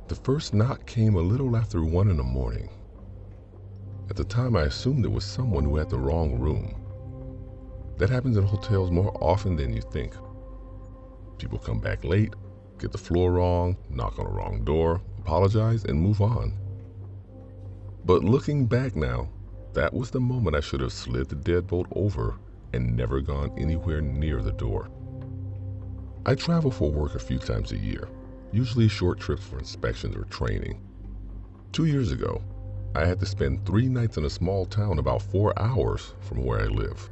The first knock came a little after 1 in the morning. At the time, I assumed it was someone who had the wrong room. That happens in hotels more often than you think. People come back late, get the floor wrong, knock on the wrong door, apologize, and move on. But looking back now, that was the moment I should have slid the deadbolt over and never gone anywhere near the door. I travel for work a few times a year, usually short trips for inspections or training. 2 years ago, I had to spend 3 nights in a small town about 4 hours from where I live.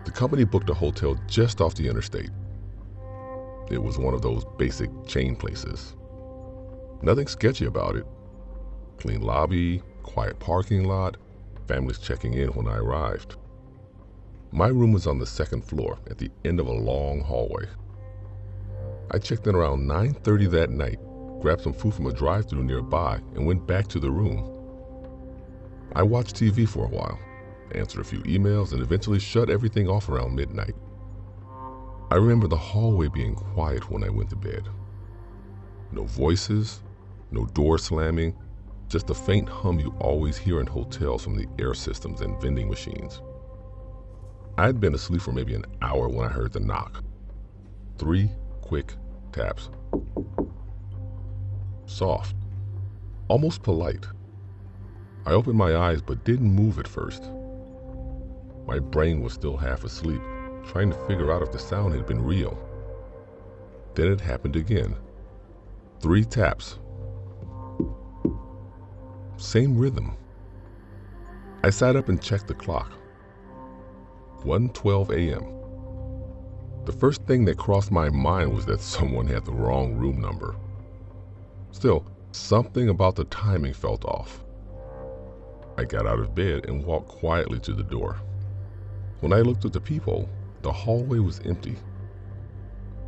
The company booked a hotel just off the interstate. It was one of those basic chain places. Nothing sketchy about it. Clean lobby, quiet parking lot, families checking in when I arrived. My room was on the 2nd floor at the end of a long hallway. I checked in around 9:30 that night, grabbed some food from a drive-thru nearby, and went back to the room. I watched TV for a while, answered a few emails, and eventually shut everything off around midnight. I remember the hallway being quiet when I went to bed. No voices, no door slamming, just the faint hum you always hear in hotels from the air systems and vending machines. I had been asleep for maybe an hour when I heard the knock. 3 quick taps. Soft, almost polite. I opened my eyes but didn't move at first. My brain was still half asleep, trying to figure out if the sound had been real. Then it happened again. 3 taps. Same rhythm. I sat up and checked the clock. 1:12 a.m. The first thing that crossed my mind was that someone had the wrong room number. Still, something about the timing felt off. I got out of bed and walked quietly to the door. When I looked at the people, the hallway was empty.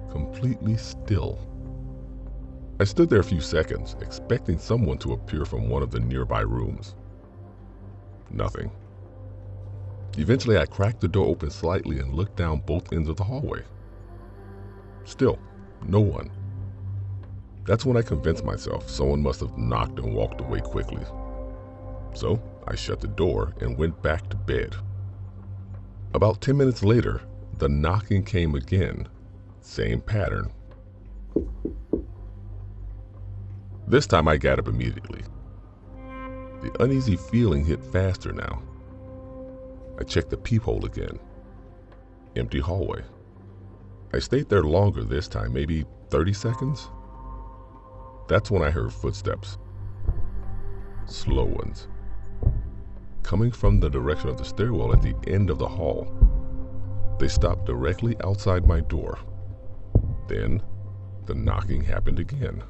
Completely still. I stood there a few seconds, expecting someone to appear from one of the nearby rooms. Nothing. Eventually, I cracked the door open slightly and looked down both ends of the hallway. Still, no one. That's when I convinced myself someone must have knocked and walked away quickly. So, I shut the door and went back to bed. About 10 minutes later, the knocking came again. Same pattern. This time I got up immediately. The uneasy feeling hit faster now. I checked the peephole again. Empty hallway. I stayed there longer this time, maybe 30 seconds. That's when I heard footsteps. Slow ones. Coming from the direction of the stairwell at the end of the hall. They stopped directly outside my door. Then, the knocking happened again.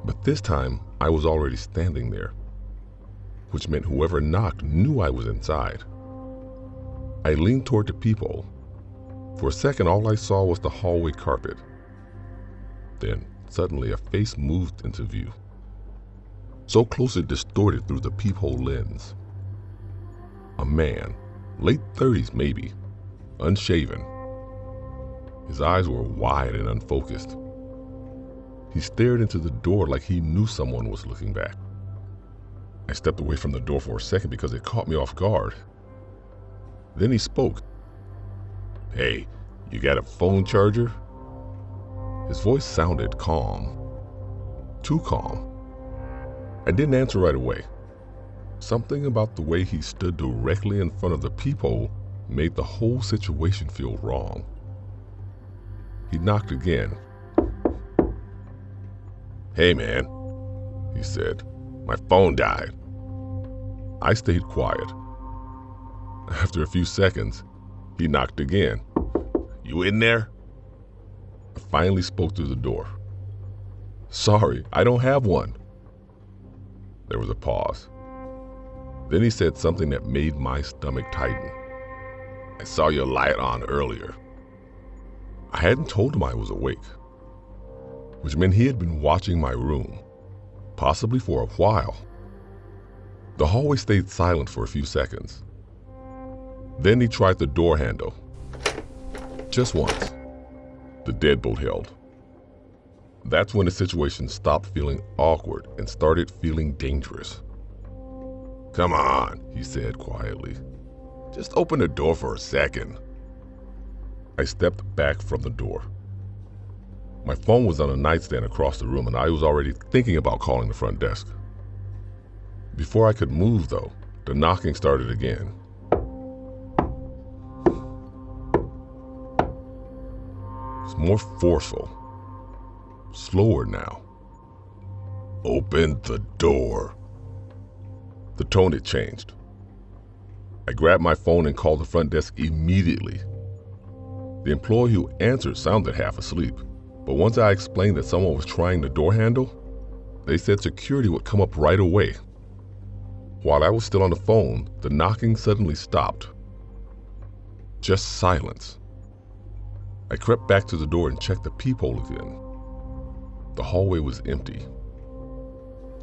But this time, I was already standing there, which meant whoever knocked knew I was inside. I leaned toward the peephole. For a second, all I saw was the hallway carpet. Then, suddenly, a face moved into view. So close it distorted through the peephole lens. A man, late 30s maybe, unshaven. His eyes were wide and unfocused. He stared into the door like he knew someone was looking back. I stepped away from the door for a second because it caught me off guard. Then he spoke. "Hey, you got a phone charger?" His voice sounded calm. Too calm. I didn't answer right away. Something about the way he stood directly in front of the peephole made the whole situation feel wrong. He knocked again. "Hey man," he said, "my phone died." I stayed quiet. After a few seconds, he knocked again. "You in there?" I finally spoke through the door. "Sorry, I don't have one." There was a pause. Then he said something that made my stomach tighten. "I saw your light on earlier." I hadn't told him I was awake, which meant he had been watching my room, possibly for a while. The hallway stayed silent for a few seconds. Then he tried the door handle. Just once. The deadbolt held. That's when the situation stopped feeling awkward and started feeling dangerous. "Come on," he said quietly. "Just open the door for a second." I stepped back from the door. My phone was on a nightstand across the room, and I was already thinking about calling the front desk. Before I could move, though, the knocking started again. It's more forceful, slower now. "Open the door." The tone had changed. I grabbed my phone and called the front desk immediately. The employee who answered sounded half asleep, but once I explained that someone was trying the door handle, they said security would come up right away. While I was still on the phone, the knocking suddenly stopped. Just silence. I crept back to the door and checked the peephole again. The hallway was empty,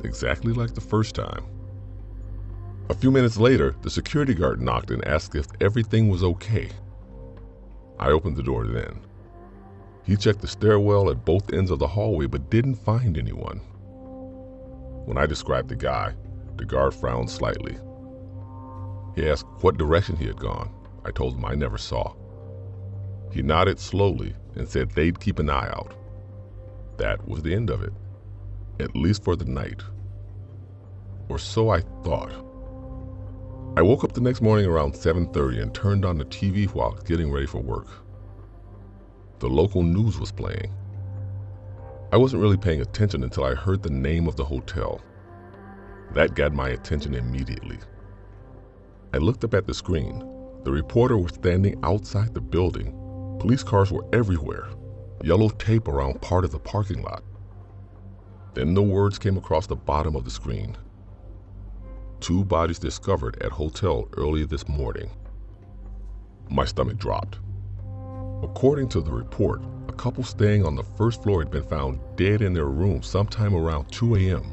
exactly like the first time. A few minutes later, the security guard knocked and asked if everything was okay. I opened the door then. He checked the stairwell at both ends of the hallway but didn't find anyone. When I described the guy, the guard frowned slightly. He asked what direction he had gone. I told him I never saw. He nodded slowly and said they'd keep an eye out. That was the end of it, at least for the night. Or so I thought. I woke up the next morning around 7:30 and turned on the TV while getting ready for work. The local news was playing. I wasn't really paying attention until I heard the name of the hotel. That got my attention immediately. I looked up at the screen. The reporter was standing outside the building. Police cars were everywhere, yellow tape around part of the parking lot. Then the words came across the bottom of the screen. 2 bodies discovered at hotel early this morning. My stomach dropped. According to the report, a couple staying on the first floor had been found dead in their room sometime around 2 a.m.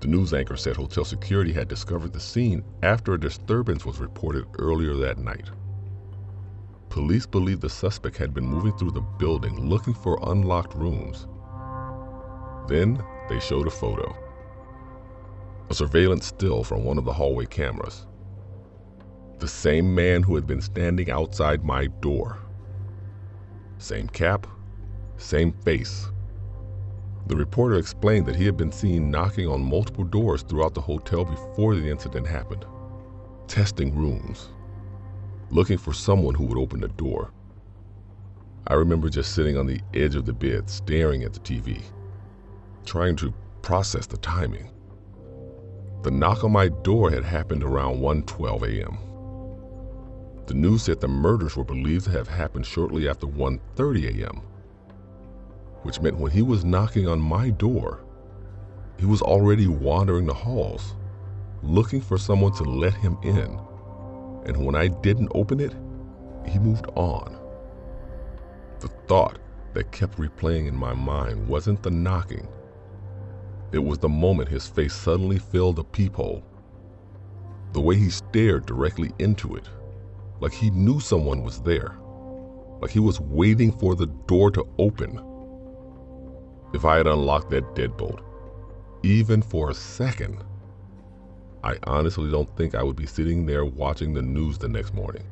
The news anchor said hotel security had discovered the scene after a disturbance was reported earlier that night. Police believe the suspect had been moving through the building looking for unlocked rooms. Then they showed a photo. A surveillance still from one of the hallway cameras. The same man who had been standing outside my door. Same cap, same face. The reporter explained that he had been seen knocking on multiple doors throughout the hotel before the incident happened, testing rooms, looking for someone who would open the door. I remember just sitting on the edge of the bed, staring at the TV, trying to process the timing. The knock on my door had happened around 1:12 a.m. The news said the murders were believed to have happened shortly after 1:30 a.m., which meant when he was knocking on my door, he was already wandering the halls, looking for someone to let him in. And when I didn't open it, he moved on. The thought that kept replaying in my mind wasn't the knocking. It was the moment his face suddenly filled the peephole. The way he stared directly into it, like he knew someone was there, like he was waiting for the door to open. If I had unlocked that deadbolt, even for a second, I honestly don't think I would be sitting there watching the news the next morning.